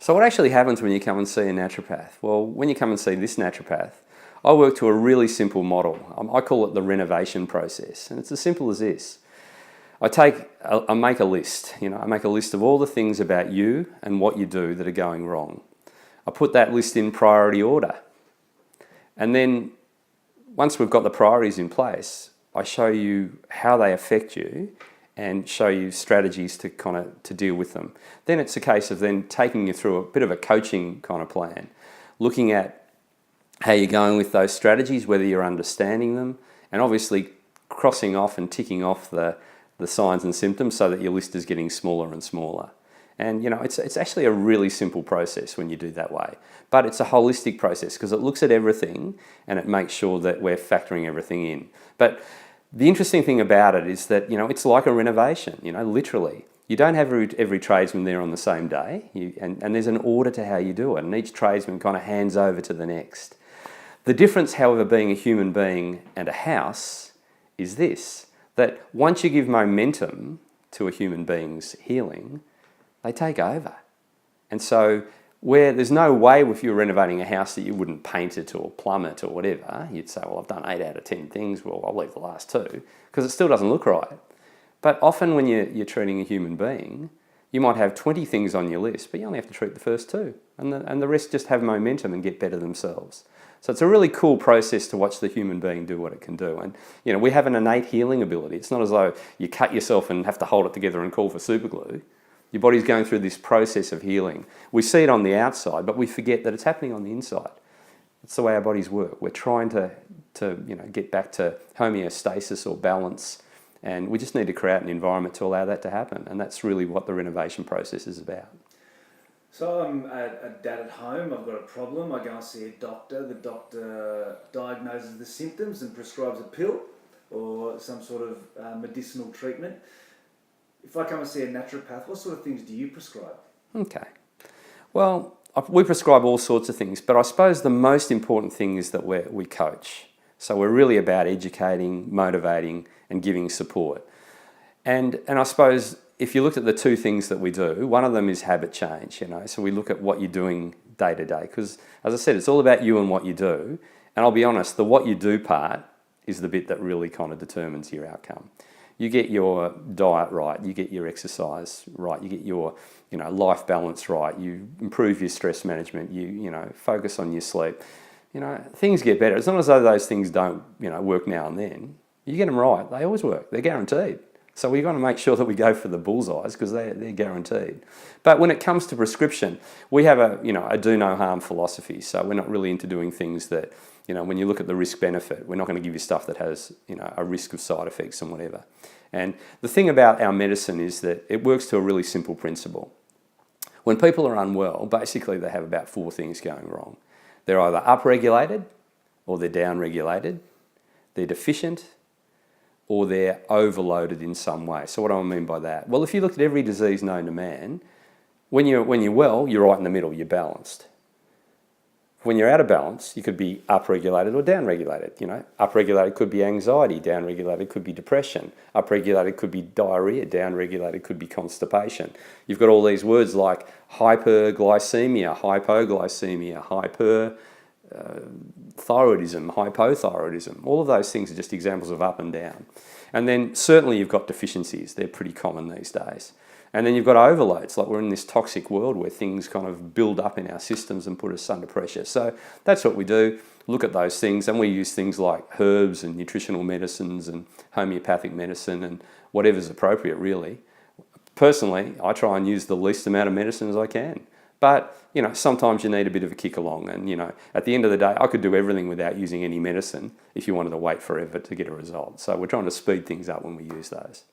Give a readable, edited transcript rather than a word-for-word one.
So what actually happens when you come and see a naturopath? Well, when you come and see this naturopath, I work to a really simple model. I call it the renovation process, and it's as simple as this. I make a list. I make a list of all the things about you and what you do that are going wrong. I put that list in priority order. And then once we've got the priorities in place, I show you how they affect you and show you strategies to deal with them. Then it's a case of then taking you through a bit of a coaching kind of plan, looking at how you're going with those strategies, whether you're understanding them, and obviously crossing off and ticking off the signs and symptoms so that your list is getting smaller and smaller. And it's actually a really simple process when you do that way. But it's a holistic process because it looks at everything and it makes sure that we're factoring everything in. But the interesting thing about it is that, it's like a renovation, literally. You don't have every tradesman there on the same day, and there's an order to how you do it, and each tradesman kind of hands over to the next. The difference, however, being a human being and a house is this, that once you give momentum to a human being's healing, they take over. And so where there's no way if you're renovating a house that you wouldn't paint it or plumb it or whatever, you'd say, well, I've done 8 out of 10 things, well, I'll leave the last 2, because it still doesn't look right. But often when you're treating a human being, you might have 20 things on your list, but you only have to treat the first 2, and the rest just have momentum and get better themselves. So it's a really cool process to watch the human being do what it can do. And we have an innate healing ability. It's not as though you cut yourself and have to hold it together and call for super glue. Your body's going through this process of healing. We see it on the outside, but we forget that it's happening on the inside. It's the way our bodies work. We're trying to get back to homeostasis or balance, and we just need to create an environment to allow that to happen. And that's really what the renovation process is about. So I'm a dad at home, I've got a problem, I go and see a doctor, the doctor diagnoses the symptoms and prescribes a pill or some sort of medicinal treatment. If I come and see a naturopath, what sort of things do you prescribe? Okay. Well, we prescribe all sorts of things, but I suppose the most important thing is that we coach. So we're really about educating, motivating, and giving support. And I suppose if you look at the 2 things that we do, one of them is habit change, so we look at what you're doing day to day, because as I said, it's all about you and what you do. And I'll be honest, the what you do part is the bit that really kind of determines your outcome. You get your diet right, you get your exercise right, you get your life balance right, you improve your stress management, you focus on your sleep. Things get better. It's not as though those things don't work now and then. You get them right, they always work, they're guaranteed. So we've got to make sure that we go for the bullseyes because they're guaranteed. But when it comes to prescription, we have a do no harm philosophy. So we're not really into doing things that, when you look at the risk benefit, we're not going to give you stuff that has, a risk of side effects and whatever. And the thing about our medicine is that it works to a really simple principle. When people are unwell, basically they have about 4 things going wrong. They're either upregulated or they're downregulated, they're deficient, or they're overloaded in some way. So what do I mean by that? Well, if you look at every disease known to man, when you're well, you're right in the middle, you're balanced. When you're out of balance, you could be upregulated or downregulated. Upregulated could be anxiety, downregulated could be depression, upregulated could be diarrhea, downregulated could be constipation. You've got all these words like hyperglycemia, hypoglycemia, thyroidism, hypothyroidism. All of those things are just examples of up and down. And then certainly you've got deficiencies. They're pretty common these days. And then you've got overloads, like we're in this toxic world where things kind of build up in our systems and put us under pressure. So that's what we do, look at those things, and we use things like herbs and nutritional medicines and homeopathic medicine and whatever's appropriate, really. Personally, I try and use the least amount of medicine as I can. But, sometimes you need a bit of a kick along. And, at the end of the day, I could do everything without using any medicine if you wanted to wait forever to get a result. So we're trying to speed things up when we use those.